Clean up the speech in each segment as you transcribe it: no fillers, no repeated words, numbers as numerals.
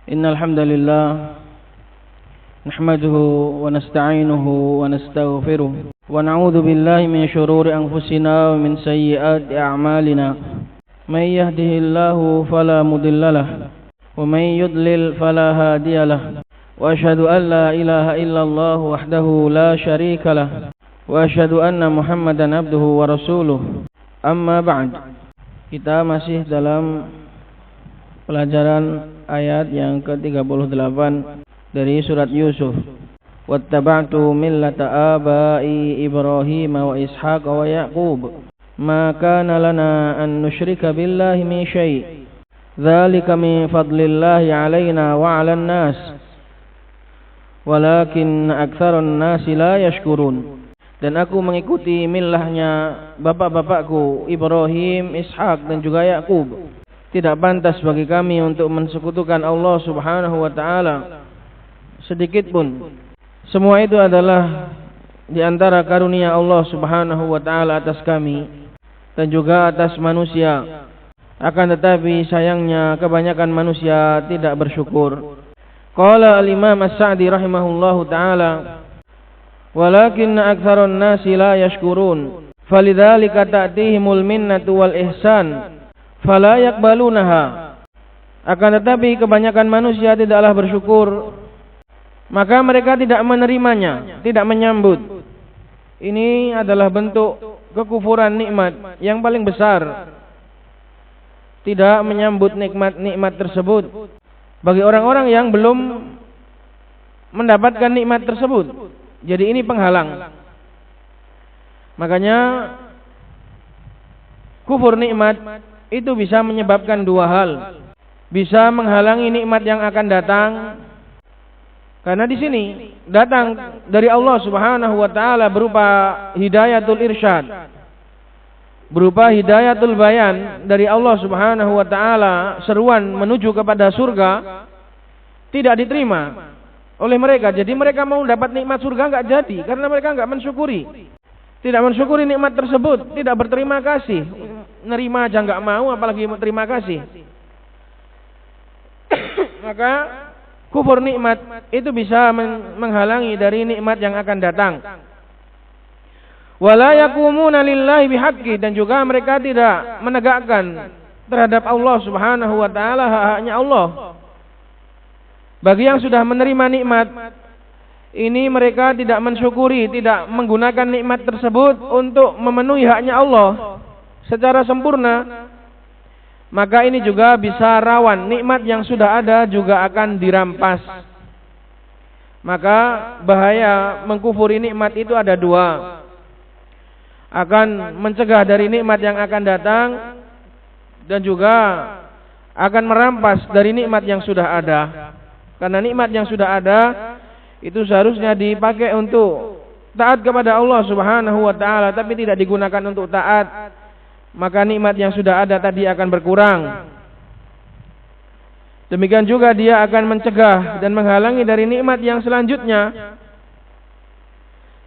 إن الحمد لله نحمده ونستعينه ونستغفره ونعوذ بالله من شرور أنفسنا ومن سيئات أعمالنا من يهده الله فلا مضل له ومن يضلل فلا هادي له وأشهد أن لا إله إلا الله وحده لا شريك له وأشهد أن محمدا عبده ورسوله. Amma ba'd. Kita masih dalam pelajaran ayat yang ke-38 dari surat Yusuf. Wattaba'tu millata abai Ibrahim wa Ishaq wa Yaqub ma kana lana an nusyrika billahi min syai' dzalika min fadlillahi 'alaina wa 'alan nas walakin aktsaran nasi la yashkurun. Dan aku mengikuti millahnya bapak-bapakku Ibrahim, Ishak dan juga Yakub. Tidak pantas bagi kami untuk mensekutukan Allah Subhanahu wa taala sedikit pun. Semua itu adalah di antara karunia Allah Subhanahu wa taala atas kami dan juga atas manusia. Akan tetapi sayangnya kebanyakan manusia tidak bersyukur. Qala al-Imam As-Sa'di rahimahullahu taala, walakin aktsarun nasi la yashkurun falidzalika ta'tihimul minnatu wal ihsan fala yaqbalunaha. Akan tetapi kebanyakan manusia tidaklah bersyukur, maka mereka tidak menerimanya, tidak menyambut. Ini adalah bentuk kekufuran nikmat yang paling besar. Tidak menyambut nikmat-nikmat tersebut bagi orang-orang yang belum mendapatkan nikmat tersebut. Jadi ini penghalang. Makanya kufur nikmat itu bisa menyebabkan dua hal. Bisa menghalangi nikmat yang akan datang. Karena di sini datang dari Allah Subhanahu wa taala berupa hidayatul irsyad. Berupa hidayatul bayan dari Allah Subhanahu wa taala, seruan menuju kepada surga tidak diterima oleh mereka. Jadi mereka mau dapat nikmat surga enggak jadi karena mereka enggak mensyukuri. Tidak mensyukuri nikmat tersebut, tidak berterima kasih. Nerima aja enggak mau apalagi berterima kasih. Maka kufur nikmat itu bisa menghalangi dari nikmat yang akan datang. Wala yaqumuna lillahi bihaqqi, dan juga mereka tidak menegakkan terhadap Allah Subhanahu wa taala hak-haknya Allah. Bagi yang sudah menerima nikmat ini, mereka tidak mensyukuri, tidak menggunakan nikmat tersebut untuk memenuhi haknya Allah secara sempurna, maka ini juga bisa rawan nikmat yang sudah ada juga akan dirampas. Maka bahaya mengkufuri nikmat itu ada dua. Akan mencegah dari nikmat yang akan datang dan juga akan merampas dari nikmat yang sudah ada. Karena nikmat yang sudah ada itu seharusnya dipakai untuk taat kepada Allah Subhanahu wa taala, tapi tidak digunakan untuk taat, maka nikmat yang sudah ada tadi akan berkurang. Demikian juga dia akan mencegah dan menghalangi dari nikmat yang selanjutnya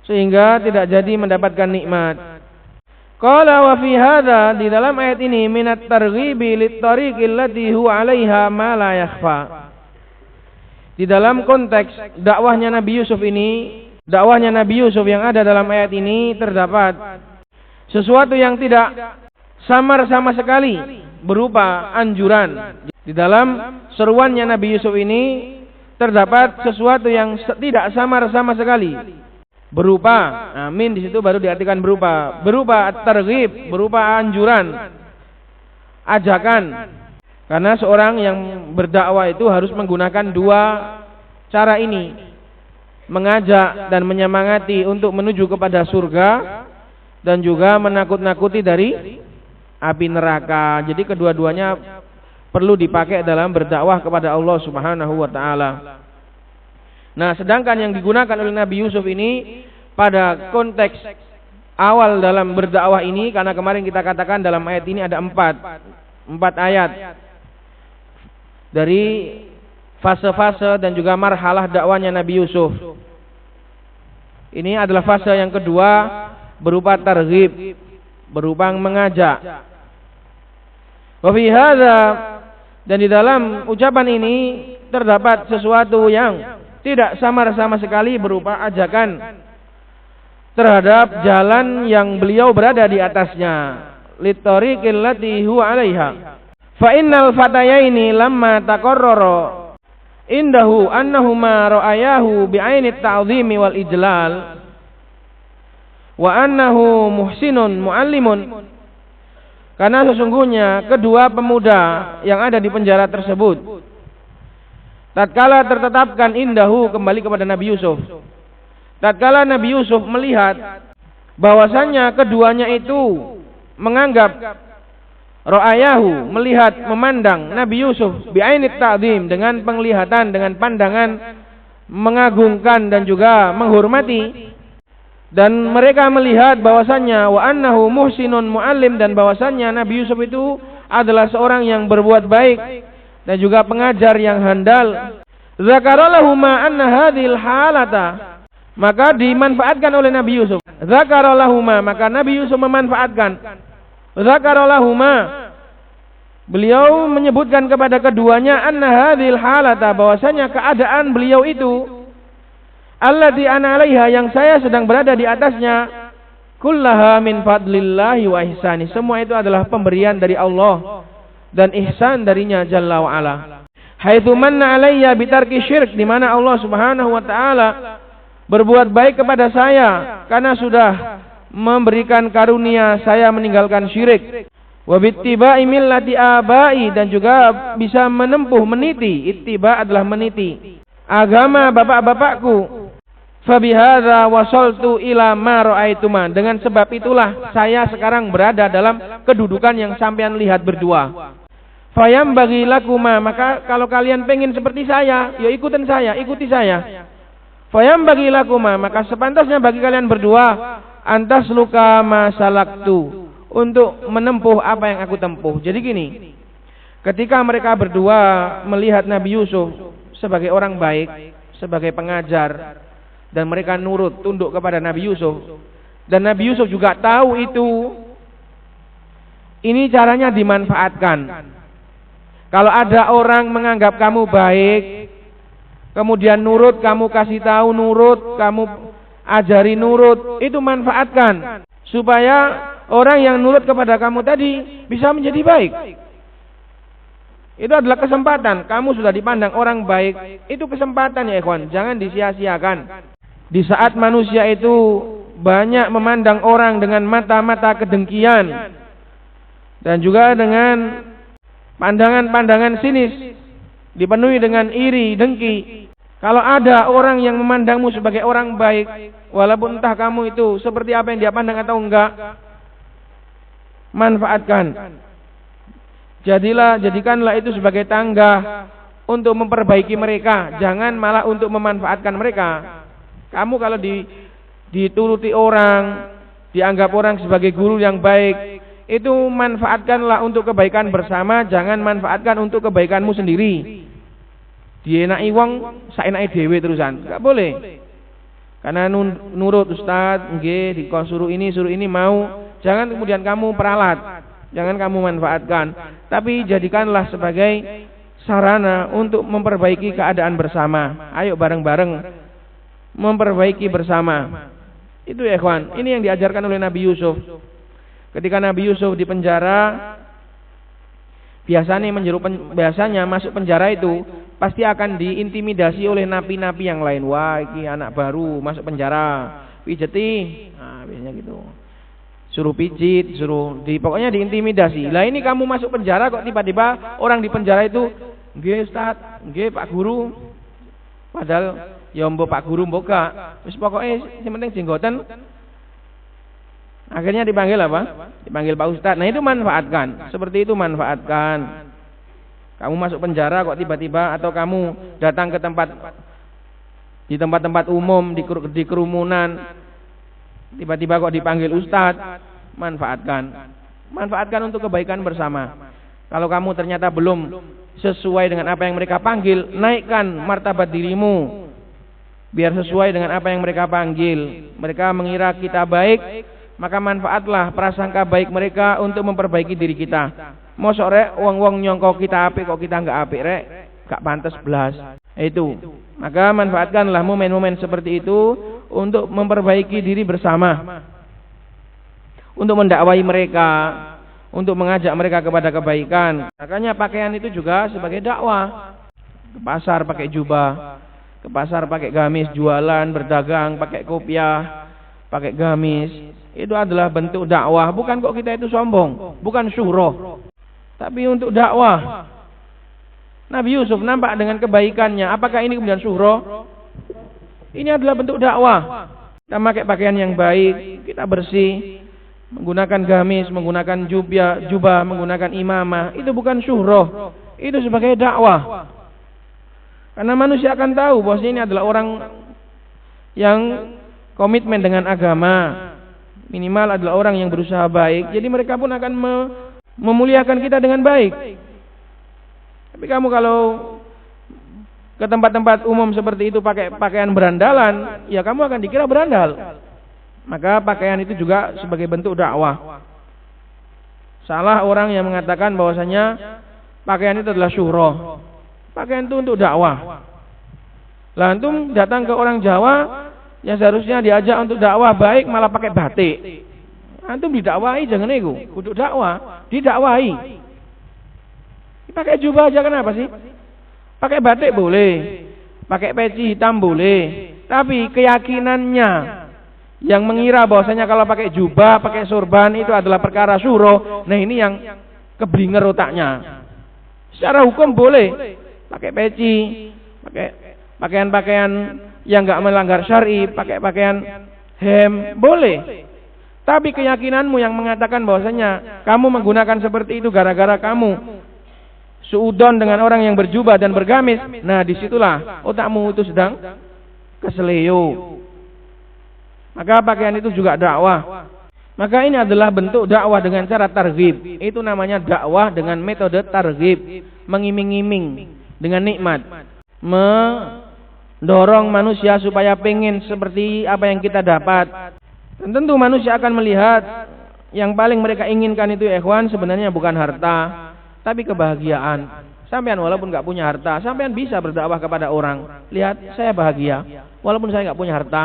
sehingga tidak jadi mendapatkan nikmat. Qala wa fi hadza, di dalam ayat ini, minat targhibi lit tariqil lati huwa 'alaiha ma la yakhfa. Di dalam konteks dakwahnya Nabi Yusuf ini, dakwahnya Nabi Yusuf yang ada dalam ayat ini, terdapat sesuatu yang tidak samar sama sekali berupa anjuran. Di dalam seruannya Nabi Yusuf ini terdapat sesuatu yang tidak samar sama sekali berupa, amin, di situ baru diartikan berupa at-targhib, berupa anjuran, ajakan. Karena seorang yang berdakwah itu harus menggunakan dua cara ini, mengajak dan menyemangati untuk menuju kepada surga dan juga menakut-nakuti dari api neraka. Jadi kedua-duanya perlu dipakai dalam berdakwah kepada Allah Subhanahu wa taala. Nah, sedangkan yang digunakan oleh Nabi Yusuf ini pada konteks awal dalam berdakwah ini, karena kemarin kita katakan dalam ayat ini ada empat ayat dari fase-fase dan juga marhalah dakwanya Nabi Yusuf. Ini adalah fase yang kedua berupa targhib, berupa mengajak. Wa fi hadza, dan di dalam ucapan ini terdapat sesuatu yang tidak samar sama sekali berupa ajakan terhadap jalan yang beliau berada di atasnya. Litariqil lati huwa 'alaiha. Fa innal fatayaini lamma taqarrara indahu annahuma ra'ayahu bi'aini at-ta'dhimi wal ijlal wa annahu muhsinun muallimun. Karena sesungguhnya kedua pemuda yang ada di penjara tersebut tatkala tertetapkan indahu, kembali kepada Nabi Yusuf, tatkala Nabi Yusuf melihat bahwasannya keduanya itu menganggap ra'ayahu, melihat, memandang Nabi Yusuf bi'ainit ta'zim, dengan penglihatan, dengan pandangan mengagungkan dan juga menghormati, dan mereka melihat bahwasannya wa annahu muhsinun muallim, dan bahwasannya Nabi Yusuf itu adalah seorang yang berbuat baik dan juga pengajar yang handal. Zakarallahuma anna hadhil halata, maka dimanfaatkan oleh Nabi Yusuf. Zakarallahuma, maka Nabi Yusuf memanfaatkan. Zakarallahuma, beliau menyebutkan kepada keduanya anna hadhil halata, bahwasanya keadaan beliau itu allati ana 'alaiha, yang saya sedang berada di atasnya, kullaha min fadlillahi wa ihsani, semua itu adalah pemberian dari Allah dan ihsan darinya jalla wa ala. Haitsu manna 'alayya bitarki syirk, di mana Allah Subhanahu wa taala berbuat baik kepada saya karena sudah memberikan karunia saya meninggalkan syirik. Wa bittiba'i millati abai, dan juga bisa menempuh, meniti, ittiba adalah meniti, agama bapak-bapakku. Fa bihadza wasaltu ila ma ra'aituma, dengan sebab itulah saya sekarang berada dalam kedudukan yang sampean lihat berdua. Fayam bagi lakuma, maka kalau kalian pengen seperti saya, ya ikutin saya, ikuti saya. Fayam bagi lakuma, maka sepantasnya bagi kalian berdua antas luka masalaktu, untuk menempuh apa yang aku tempuh. Jadi gini, ketika mereka berdua melihat Nabi Yusuf sebagai orang baik, sebagai pengajar, dan mereka nurut, tunduk kepada Nabi Yusuf, dan Nabi Yusuf juga tahu itu, ini caranya dimanfaatkan. Kalau ada orang menganggap kamu baik, kemudian nurut, kamu kasih tahu nurut, kamu ajari nurut, itu manfaatkan supaya orang yang nurut kepada kamu tadi bisa menjadi baik. Itu adalah kesempatan. Kamu sudah dipandang orang baik, itu kesempatan ya ikhwan, jangan disia-siakan. Di saat manusia itu banyak memandang orang dengan mata-mata kedengkian dan juga dengan pandangan-pandangan sinis, dipenuhi dengan iri, dengki. Kalau ada orang yang memandangmu sebagai orang baik, walaupun entah kamu itu seperti apa yang dia pandang atau enggak, manfaatkan. Jadikanlah itu sebagai tangga untuk memperbaiki mereka, jangan malah untuk memanfaatkan mereka. Kamu kalau dituruti orang, dianggap orang sebagai guru yang baik, itu manfaatkanlah untuk kebaikan bersama, jangan manfaatkan untuk kebaikanmu sendiri. Dienaki wong saenake dhewe terusan, enggak boleh. Karena nurut ustaz, nggih disuruh ini mau, jangan kemudian kamu peralat, jangan kamu manfaatkan, tapi jadikanlah sebagai sarana untuk memperbaiki keadaan bersama. Ayo bareng-bareng memperbaiki bersama. Itu ya ikhwan, ini yang diajarkan oleh Nabi Yusuf. Ketika Nabi Yusuf di penjara, biasanya masuk penjara itu pasti akan diintimidasi oleh napi-napi yang lain. Wah, ini anak baru masuk penjara, pijeti, nah, biasanya gitu. Suruh pijit, pokoknya diintimidasi. Lah ini kamu masuk penjara kok tiba-tiba orang di penjara itu, nggih Ustaz, nggih Pak Guru. Padahal ya mbok Pak Guru mbok gak. Wis pokoke sing penting jenggoten. Akhirnya dipanggil apa? Dipanggil Pak Ustadz. Nah itu manfaatkan. Seperti itu manfaatkan. Kamu masuk penjara kok tiba-tiba, atau kamu datang ke di tempat-tempat umum, di kerumunan, tiba-tiba kok dipanggil Ustadz, manfaatkan. Manfaatkan untuk kebaikan bersama. Kalau kamu ternyata belum sesuai dengan apa yang mereka panggil, naikkan martabat dirimu biar sesuai dengan apa yang mereka panggil. Mereka mengira kita baik, maka manfaatlah prasangka baik mereka untuk memperbaiki diri kita. Mosok rek wong-wong nyongko kita apik kok kita enggak apik rek. gak pantas belas. Itu. Maka manfaatkanlah momen-momen seperti itu untuk memperbaiki diri bersama. Untuk mendakwai mereka, untuk mengajak mereka kepada kebaikan. Makanya pakaian itu juga sebagai dakwah. Ke pasar pakai jubah, ke pasar pakai gamis, jualan, berdagang, pakai kopiah, pakai gamis. Itu adalah bentuk dakwah. Bukan kok kita itu sombong, bukan syuhroh, tapi untuk dakwah. Nabi Yusuf nampak dengan kebaikannya. Apakah ini kemudian syuhroh? Ini adalah bentuk dakwah. Kita pakai pakaian yang baik, kita bersih, menggunakan gamis, menggunakan jubah, menggunakan imamah. Itu bukan syuhroh, itu sebagai dakwah. Karena manusia akan tahu bahwa ini adalah orang yang komitmen dengan agama. Minimal adalah orang yang berusaha baik. Jadi mereka pun akan memuliakan kita dengan baik. Tapi kamu kalau ke tempat-tempat umum seperti itu pakai pakaian berandalan, ya kamu akan dikira berandal. Maka pakaian itu juga sebagai bentuk dakwah. Salah orang yang mengatakan bahwasanya pakaian itu adalah syuhroh. Pakaian itu untuk dakwah. Lah antum datang ke orang Jawa yang seharusnya diajak untuk dakwah baik malah pakai batik. Antum didakwahi jangan ego, kudu dakwah, didakwahi. Pakai jubah aja kenapa sih? Pakai batik boleh, pakai peci hitam boleh, tapi keyakinannya yang mengira bahwasanya kalau pakai jubah, pakai sorban itu adalah perkara syuhroh. Nah ini yang keblinger otaknya. Secara hukum boleh pakai peci, pakai pakaian-pakaian yang enggak melanggar syar'i, pakai pakaian hem boleh. Tapi keyakinanmu yang mengatakan bahwasanya kamu menggunakan seperti itu gara-gara kamu suudon dengan orang yang berjubah dan bergamis, nah disitulah otakmu itu sedang keseleo. Maka pakaian itu juga dakwah. Maka ini adalah bentuk dakwah dengan cara targhib. Itu namanya dakwah dengan metode targhib, mengiming-iming dengan nikmat, mendorong manusia supaya pengen seperti apa yang kita dapat. Dan tentu manusia akan melihat yang paling mereka inginkan itu ikhwan sebenarnya bukan harta, tapi kebahagiaan. Sampean walaupun nggak punya harta, sampean bisa berdakwah kepada orang. Lihat, saya bahagia. Walaupun saya nggak punya harta,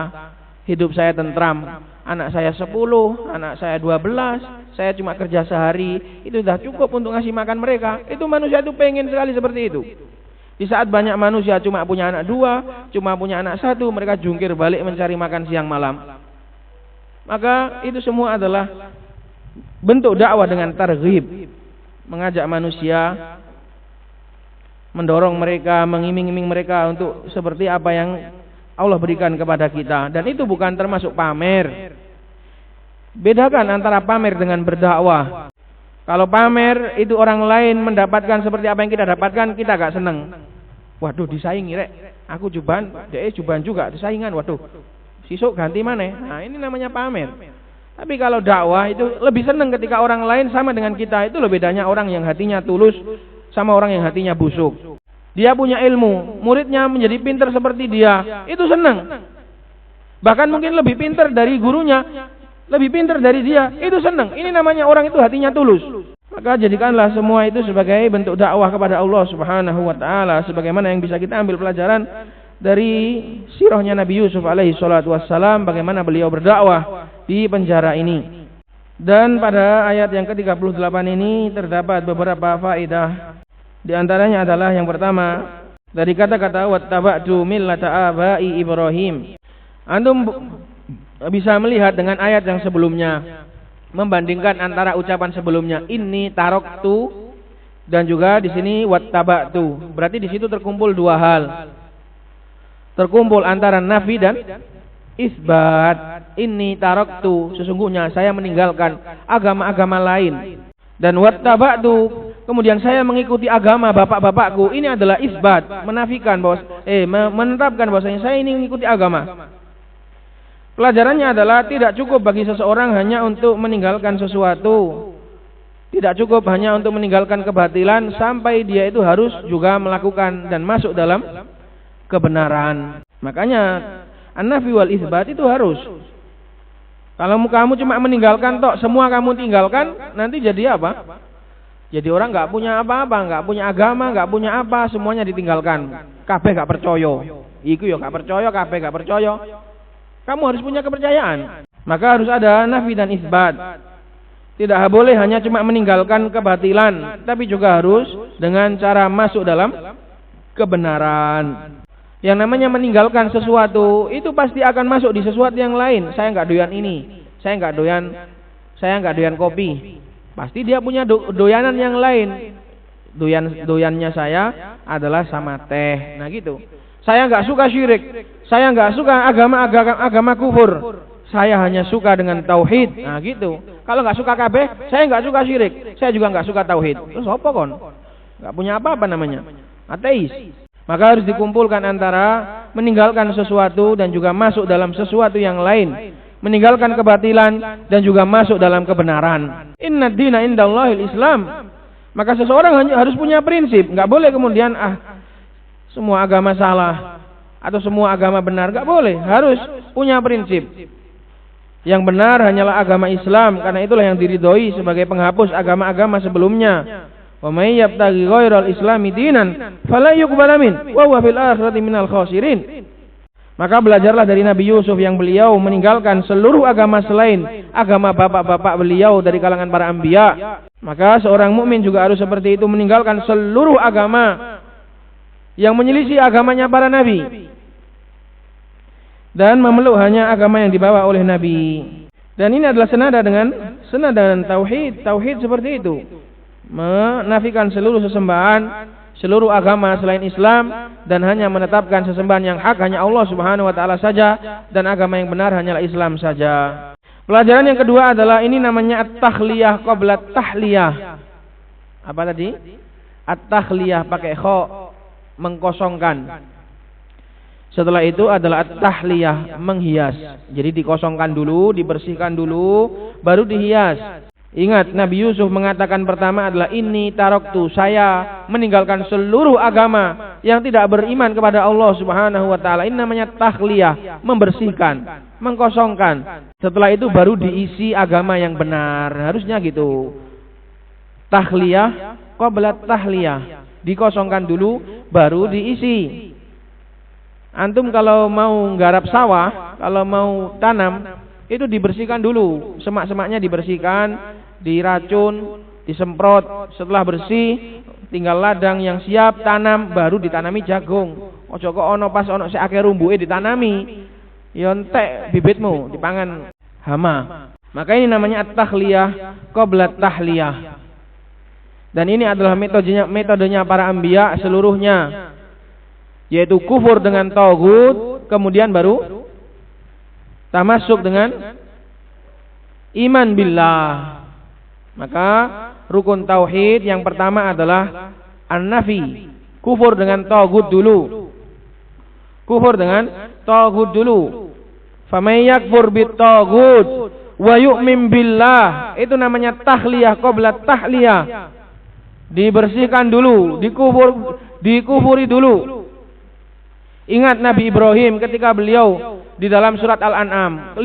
hidup saya tentram. Anak saya 10, anak saya 12, saya cuma kerja sehari. Itu sudah cukup untuk ngasih makan mereka. Itu manusia itu pengen sekali seperti itu. Di saat banyak manusia cuma punya anak 2, cuma punya anak 1, mereka jungkir balik mencari makan siang malam. Maka itu semua adalah bentuk dakwah dengan targhib. Mengajak manusia, mendorong mereka, mengiming-iming mereka untuk seperti apa yang Allah berikan kepada kita. Dan itu bukan termasuk pamer. Bedakan antara pamer dengan berdakwah. Kalau pamer itu orang lain mendapatkan seperti apa yang kita dapatkan, kita gak seneng. Waduh disaingi rek, aku jubahan, dia jubahan juga, disaingan, waduh sisuk ganti mana? Nah ini namanya pamer. Tapi kalau dakwah itu lebih senang ketika orang lain sama dengan kita. Itu lebih bedanya orang yang hatinya tulus sama orang yang hatinya busuk. Dia punya ilmu, muridnya menjadi pintar seperti dia, itu senang. Bahkan mungkin lebih pintar dari gurunya, lebih pintar dari dia, itu senang. Ini namanya orang itu hatinya tulus. Maka jadikanlah semua itu sebagai bentuk dakwah kepada Allah Subhanahu wa taala, sebagaimana yang bisa kita ambil pelajaran dari sirahnya Nabi Yusuf alaihi salatu wassalam, bagaimana beliau berdakwah di penjara ini. Dan pada ayat yang ke-38 ini terdapat beberapa faedah. Di antaranya adalah yang pertama, dari kata-kata wattaba'tu millata abai Ibrahim. Antum bisa melihat dengan ayat yang sebelumnya, membandingkan antara ucapan sebelumnya inni taroktu dan juga di sini wattaba'tu. Berarti di situ terkumpul dua hal. Terkumpul antara nafi dan isbat. Inni taraktu, sesungguhnya saya meninggalkan agama-agama lain. Dan wattaba'tu, kemudian saya mengikuti agama bapak-bapakku. Ini adalah isbat, menafikan bahwa menetapkan bahwasanya saya ini mengikuti agama. Pelajarannya adalah tidak cukup bagi seseorang hanya untuk meninggalkan sesuatu. Tidak cukup hanya untuk meninggalkan kebatilan, sampai dia itu harus juga melakukan dan masuk dalam kebenaran. Makanya an-nafi wal isbat itu harus. Kalau kamu cuma meninggalkan tok, semua kamu tinggalkan, nanti jadi apa? Jadi orang nggak punya apa-apa, nggak punya agama, nggak punya apa, semuanya ditinggalkan. Kabeh nggak percaya. Iku yo nggak percaya, kabeh nggak percaya. Kamu harus punya kepercayaan. Maka harus ada nafi dan isbat. Tidak boleh hanya cuma meninggalkan kebatilan, tapi juga harus dengan cara masuk dalam kebenaran. Yang namanya meninggalkan sesuatu itu pasti akan masuk di sesuatu yang lain. Saya nggak doyan ini, saya nggak doyan kopi. Pasti dia punya doyanan yang lain. Doyannya saya adalah sama teh. Nah gitu. Saya nggak suka syirik. Saya nggak suka agama kufur. Saya hanya suka dengan tauhid. Nah gitu. Kalau nggak suka kabeh, saya nggak suka syirik. Saya juga nggak suka tauhid. Terus apa kon? Nggak punya apa-apa namanya. Ateis. Maka harus dikumpulkan antara meninggalkan sesuatu dan juga masuk dalam sesuatu yang lain. Meninggalkan kebatilan dan juga masuk dalam kebenaran. Inna dina indallahil Islam. Maka seseorang harus punya prinsip. Nggak boleh kemudian semua agama salah atau semua agama benar. Nggak boleh. Harus punya prinsip. Yang benar hanyalah agama Islam, karena itulah yang diridhoi sebagai penghapus agama-agama sebelumnya. Wa may yabtaghi ghairal islami dinan fala yuqbal min wa huwa fil akhirati minal khasirin. Maka belajarlah dari Nabi Yusuf yang beliau meninggalkan seluruh agama selain agama bapak-bapak beliau dari kalangan para anbiya. Maka seorang mukmin juga harus seperti itu, meninggalkan seluruh agama yang menyelisih agamanya para nabi dan memeluk hanya agama yang dibawa oleh nabi. Dan ini adalah senada dengan tauhid. Tauhid seperti itu. Menafikan seluruh sesembahan, seluruh agama selain Islam, dan hanya menetapkan sesembahan yang hak hanya Allah Subhanahu wa taala saja, dan agama yang benar hanyalah Islam saja. Pelajaran yang kedua adalah ini namanya at-takhliyah qabla tahliyah. Apa tadi? At-takhliyah pakai kha, mengkosongkan. Setelah itu adalah at-tahliyah, menghias. Jadi dikosongkan dulu, dibersihkan dulu, baru dihias. Ingat, Nabi Yusuf mengatakan pertama adalah inni taraktu, saya meninggalkan seluruh agama yang tidak beriman kepada Allah Subhanahu wa taala. Ini namanya takhliyah, membersihkan, mengkosongkan. Setelah itu baru diisi agama yang benar. Harusnya gitu. Takhliyah qabla tahliyah. Dikosongkan dulu baru diisi. Antum kalau mau nggarap sawah, kalau mau tanam, itu dibersihkan dulu, semak-semaknya dibersihkan, diracun, disemprot. Setelah bersih, tinggal ladang yang siap tanam, baru ditanami jagung. Ojo kok ono pas ono sik akeh rumbuke ditanami, ya entek bibitmu dipangan hama. Maka ini namanya at-takhliyah qabla tahliyah. Dan ini adalah metodenya para anbiya seluruhnya, yaitu kufur dengan taghut, kemudian baru tamasuk dengan iman billah. Maka rukun tauhid yang pertama adalah an-nafi, kufur dengan taghut dulu. Kufur dengan taghut dulu. Faman yakfur bit-taghut wa yu'min billah, itu namanya takhliyah qabla tahliyah. Dibersihkan dulu, dikufuri dulu. Ingat Nabi Ibrahim ketika beliau di dalam surat Al-An'am,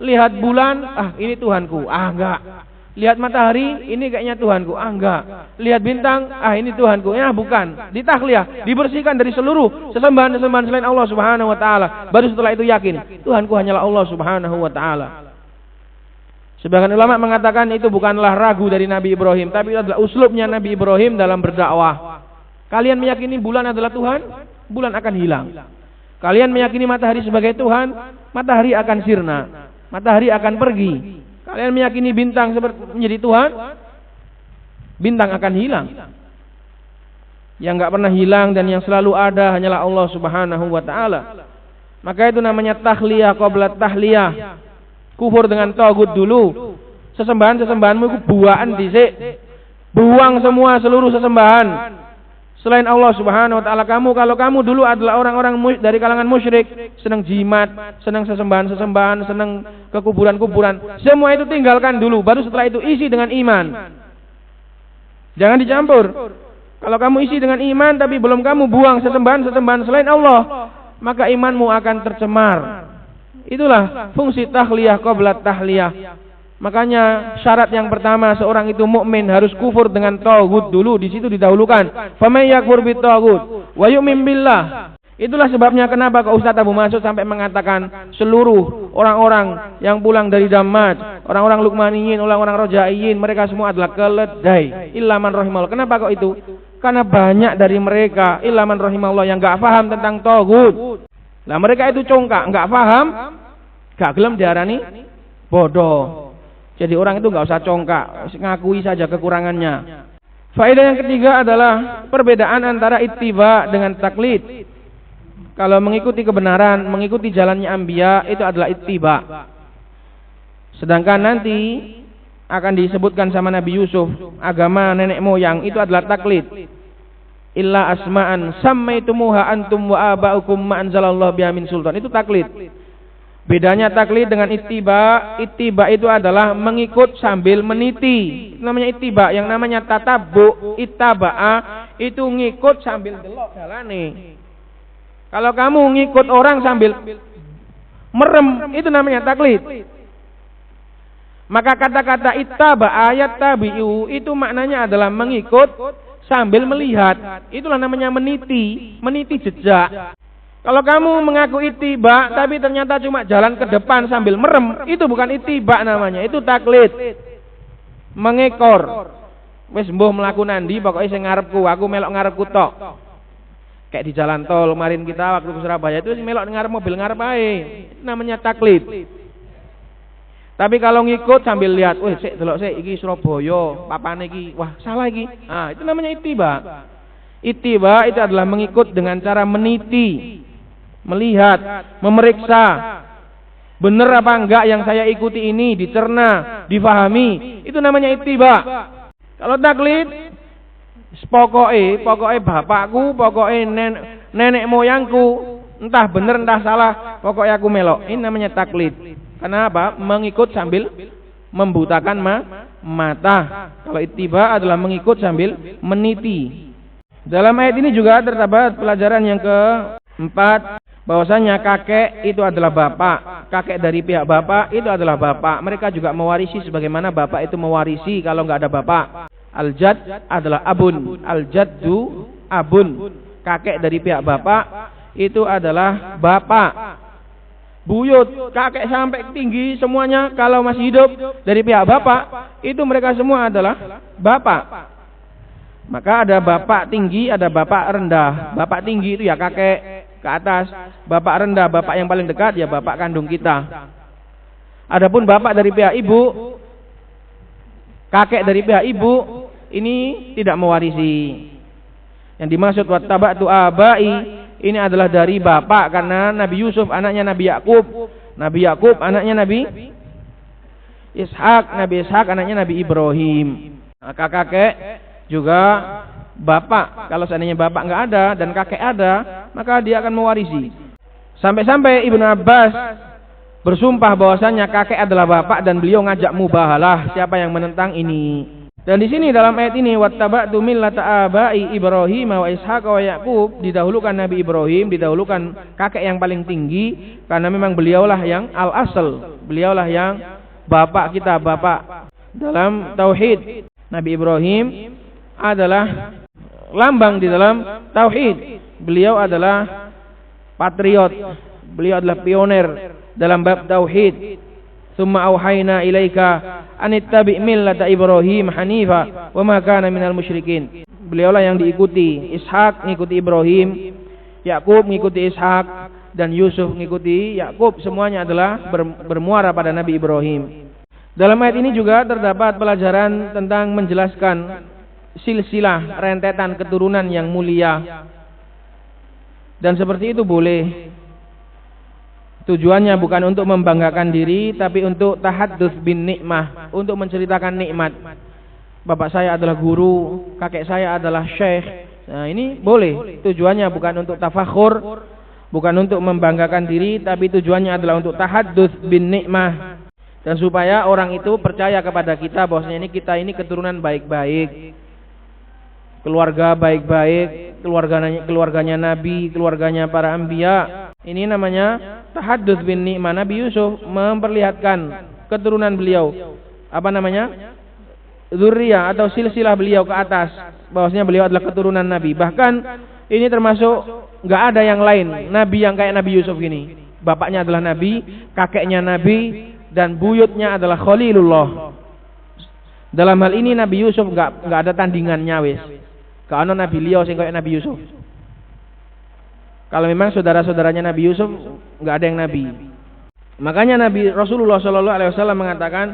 lihat bulan, ini Tuhanku, enggak. Lihat matahari, ini kayaknya Tuhanku, enggak. Lihat bintang, ini Tuhanku, bukan. Ditakhliyah, dibersihkan dari seluruh sesembahan-sesembahan selain Allah Subhanahu wa taala. Baru setelah itu yakin, Tuhanku hanyalah Allah Subhanahu wa taala. Sebagian ulama mengatakan itu bukanlah ragu dari Nabi Ibrahim, tapi itu adalah uslubnya Nabi Ibrahim dalam berdakwah. Kalian meyakini bulan adalah Tuhan, bulan akan hilang. Kalian meyakini matahari sebagai Tuhan, matahari akan sirna, matahari akan pergi. Kalian meyakini bintang menjadi Tuhan, bintang akan hilang. Yang enggak pernah hilang dan yang selalu ada hanyalah Allah Subhanahu wa taala. Maka itu namanya takhliyah qabla tahliyah. Kufur dengan taghut dulu. Sesembahan-sesembahanmu itu buaan dhisik. Buang semua seluruh sesembahan selain Allah Subhanahu wa taala. Kalau kamu dulu adalah orang-orang dari kalangan musyrik, senang jimat, senang sesembahan-sesembahan, senang ke kuburan-kuburan, semua itu tinggalkan dulu, baru setelah itu isi dengan iman. Jangan dicampur. Kalau kamu isi dengan iman tapi belum kamu buang sesembahan-sesembahan selain Allah, maka imanmu akan tercemar. Itulah fungsi takhliyah qabla tahliyah. Makanya syarat yang pertama seorang itu mukmin harus kufur dengan taghut dulu, di situ didahulukan. Faman yakfur bitaghut wa yu'min billah. Itulah sebabnya kenapa kok Ustaz Abu Mas'ud sampai mengatakan seluruh orang-orang yang pulang dari Damaj, orang-orang Luqmaniyin, orang-orang Rojaiyin, mereka semua adalah keledai. Illa man rahimallah. Kenapa kok itu? Karena banyak dari mereka illa man rahimallah yang enggak paham tentang taghut. Lah mereka itu congkak, enggak paham, enggak gelem diarani bodoh. Jadi orang itu enggak usah congkak, ngakui saja kekurangannya. Faedah yang ketiga adalah perbedaan antara ittiba dengan taklid. Kalau mengikuti kebenaran, mengikuti jalannya anbiya itu adalah ittiba. Sedangkan nanti akan disebutkan sama Nabi Yusuf, agama nenek moyang itu adalah taklid. Illa asma'an sammaitumuha antum wa aba'ukum ma anzalallahu biha min sultan. Itu taklid. Bedanya taklid dengan ittiba, ittiba itu adalah mengikut sambil meniti. Itu namanya ittiba. Yang namanya tatabbu, ittaba'a itu ngikut sambil delok dalane. Kalau kamu ngikut orang sambil merem, itu namanya taklid. Maka kata-kata ittaba ayat tabi'u itu maknanya adalah mengikut sambil melihat. Itulah namanya meniti, meniti jejak. Kalau kamu mengaku ittiba tapi ternyata cuma jalan ke depan sambil merem, itu bukan ittiba namanya, itu taklid. Mengekor. Wis mbuh mlaku nandi pokoke sing ngarepku, aku melok ngarepku tok. Kayak di jalan tol kemarin kita waktu ke Surabaya itu melok ngarep mobil ngarep ae. Namanya taklid. Tapi kalau ngikut sambil lihat, weh sik delok sik iki Surabaya, papane iki, wah salah iki. Ah, itu namanya ittiba. Ittiba itu adalah mengikut dengan cara meniti, melihat, memeriksa. Benar apa enggak yang saya ikuti ini, dicerna, difahami. Itu namanya ittiba. Kalau taklid, pokoknya bapakku, pokoknya nenek moyangku, entah benar entah salah, pokoknya aku melok. Ini namanya taklid. Kenapa? Mengikut sambil membutakan mata. Kalau ittiba adalah mengikut sambil meniti. Dalam ayat ini juga terdapat pelajaran yang keempat, bahwasanya kakek itu adalah bapak. Kakek dari pihak bapak itu adalah bapak. Mereka juga mewarisi sebagaimana bapak itu mewarisi kalau nggak ada bapak. Al-jad adalah abun, al-jaddu abun. Kakek dari pihak bapak itu adalah bapak. Buyut, kakek sampai tinggi semuanya kalau masih hidup dari pihak bapak itu mereka semua adalah bapak. Maka ada bapak tinggi, ada bapak rendah. Bapak tinggi itu ya kakek ke atas, bapak rendah, bapak yang paling dekat ya bapak kandung kita. Adapun bapak dari pihak ibu, kakek dari pihak ibu ini tidak mewarisi. Yang dimaksud wattaba'tu abai ini adalah dari bapak karena Nabi Yusuf anaknya Nabi Yakub, Nabi Yakub anaknya Nabi Ishak, Nabi Ishak anaknya Nabi Ibrahim. Maka kakek juga bapak. Kalau seandainya bapak nggak ada dan kakek ada, maka dia akan mewarisi. Sampai-sampai Ibnu Abbas bersumpah bahwasanya kakek adalah bapak dan beliau ngajak mubahalah siapa yang menentang ini. Dan di sini dalam ayat ini wattaba'tu millata abai Ibrahim wa Ishaq wa Yaqub, didahulukan Nabi Ibrahim, didahulukan kakek yang paling tinggi karena memang beliaulah yang al-asl, beliaulah yang bapak kita, bapak dalam tauhid. Nabi Ibrahim adalah lambang di dalam tauhid. Beliau adalah patriot, beliau adalah pioner dalam bab tauhid. Tsumma auhayna ilaika anittabi millata Ibrahim hanifa wa ma kana minal musyrikin. Beliaulah yang diikuti. Ishak mengikuti Ibrahim, Yakub mengikuti Ishak, dan Yusuf mengikuti Yakub. Semuanya adalah bermuara pada Nabi Ibrahim. Dalam ayat ini juga terdapat pelajaran tentang menjelaskan silsilah rentetan keturunan yang mulia. Dan seperti itu boleh. Tujuannya bukan untuk membanggakan diri, tapi untuk tahadduts bin nikmah, untuk menceritakan nikmat. Bapak saya adalah guru, kakek saya adalah syekh. Nah, ini boleh. Tujuannya bukan untuk tafakhur, bukan untuk membanggakan diri, tapi tujuannya adalah untuk tahadduts bin nikmah. Dan supaya orang itu percaya kepada kita bahwasanya kita ini keturunan baik-baik. Keluarga baik-baik, keluarganya Nabi, keluarganya para anbiya. Ini namanya tahadduts bin nikmah. Nabi Yusuf memperlihatkan keturunan beliau. dzurriyyah atau silsilah beliau ke atas, bahwasanya beliau adalah keturunan Nabi. Bahkan ini termasuk nggak ada yang lain Nabi yang kayak Nabi Yusuf ini. Bapaknya adalah Nabi, kakeknya Nabi, dan buyutnya adalah Khalilullah. Dalam hal ini Nabi Yusuf nggak ada tandingannya wis. Kalau Nabi Leo sing kayak Nabi Yusuf. Kalau memang saudara-saudaranya Nabi Yusuf nggak ada yang Nabi. Makanya Nabi Rasulullah Shallallahu Alaihi Wasallam mengatakan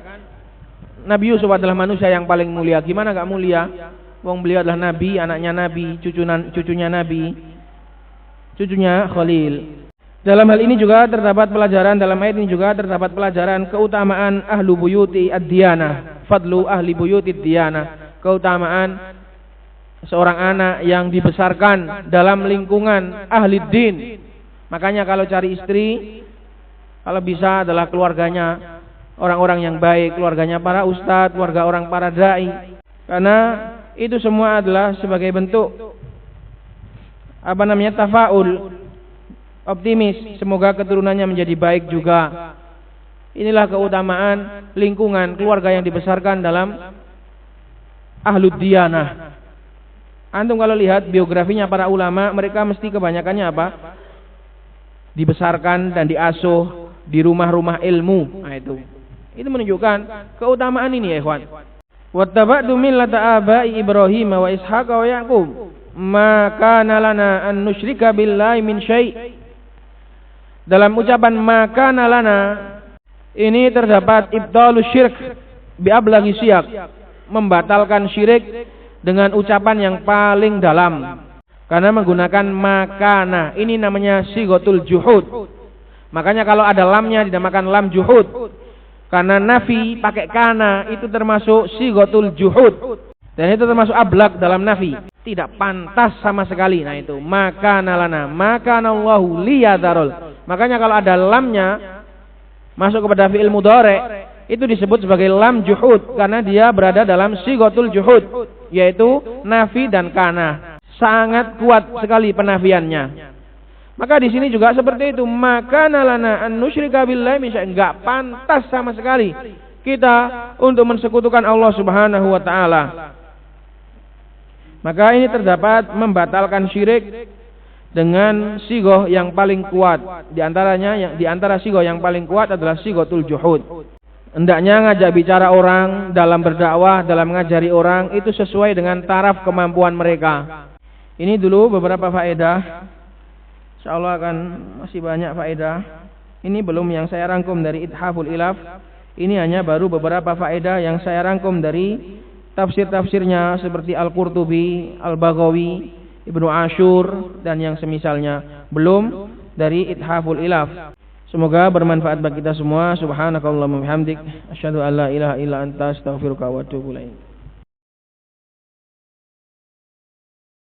Nabi Yusuf adalah manusia yang paling mulia. Gimana gak mulia? Wong beliau adalah Nabi, anaknya Nabi, cucunya Nabi, cucunya Khalil. Dalam hal ini juga terdapat pelajaran, dalam ayat ini juga terdapat pelajaran keutamaan ahlu buyuti ad-diyanah, fadlu ahli buyuti ad-diyanah, keutamaan seorang anak yang dibesarkan dalam lingkungan ahli din. Makanya kalau cari istri, kalau bisa adalah keluarganya orang-orang yang baik, keluarganya para ustadz, keluarga orang para dai. Karena itu semua adalah sebagai bentuk tafaul, optimis, semoga keturunannya menjadi baik juga. Inilah keutamaan lingkungan keluarga yang dibesarkan dalam ahlud diyanah. Antum kalau lihat biografinya para ulama, mereka mesti kebanyakannya apa? Dibesarkan dan diasuh di rumah-rumah ilmu. Nah, itu menunjukkan keutamaan ini ya ikhwan. Wattaba'tu millata abai Ibrahim wa Ishaq wa Yaqub ma kana lana an nusyrika billahi min syai'. Dalam ucapan maka nalana ini terdapat ibtalus syirk bi ablaghi siyaq, membatalkan syirik dengan ucapan yang paling dalam. Karena menggunakan makana, ini namanya sigotul juhud. Makanya kalau ada lamnya dinamakan lam juhud. Karena nafi pakai kana itu termasuk sigotul juhud. Dan itu termasuk ablaq dalam nafi. Tidak pantas sama sekali. Nah itu makana lana, makana Allahu liyadharul. Makanya kalau ada lamnya masuk kepada fi'il mudhari, itu disebut sebagai lam juhud karena dia berada dalam sigotul juhud, yaitu nafi dan kana. Sangat kuat sekali penafiannya. Maka di sini juga seperti itu, makana lana an nusyrika billahi min syai', enggak pantas sama sekali kita untuk mensekutukan Allah Subhanahu wa taala. Maka ini terdapat membatalkan syirik dengan sigoh yang paling kuat. Di antara sigoh yang paling kuat adalah sigotul juhud. Hendaknya ngajak bicara orang dalam berdakwah, dalam mengajari orang itu sesuai dengan taraf kemampuan mereka. Ini dulu beberapa faedah. Insyaallah akan masih banyak faedah. Ini belum yang saya rangkum dari Ithaful Ilaf. Ini hanya baru beberapa faedah yang saya rangkum dari tafsir-tafsirnya seperti Al-Qurtubi, Al-Baghawi, Ibnu Ashur dan yang semisalnya. Belum dari Ithaful Ilaf. Semoga bermanfaat bagi kita semua. Subhanakallahumma wa bihamdik, asyhadu an la ilaha illa anta, astaghfiruka wa atubu ilaik.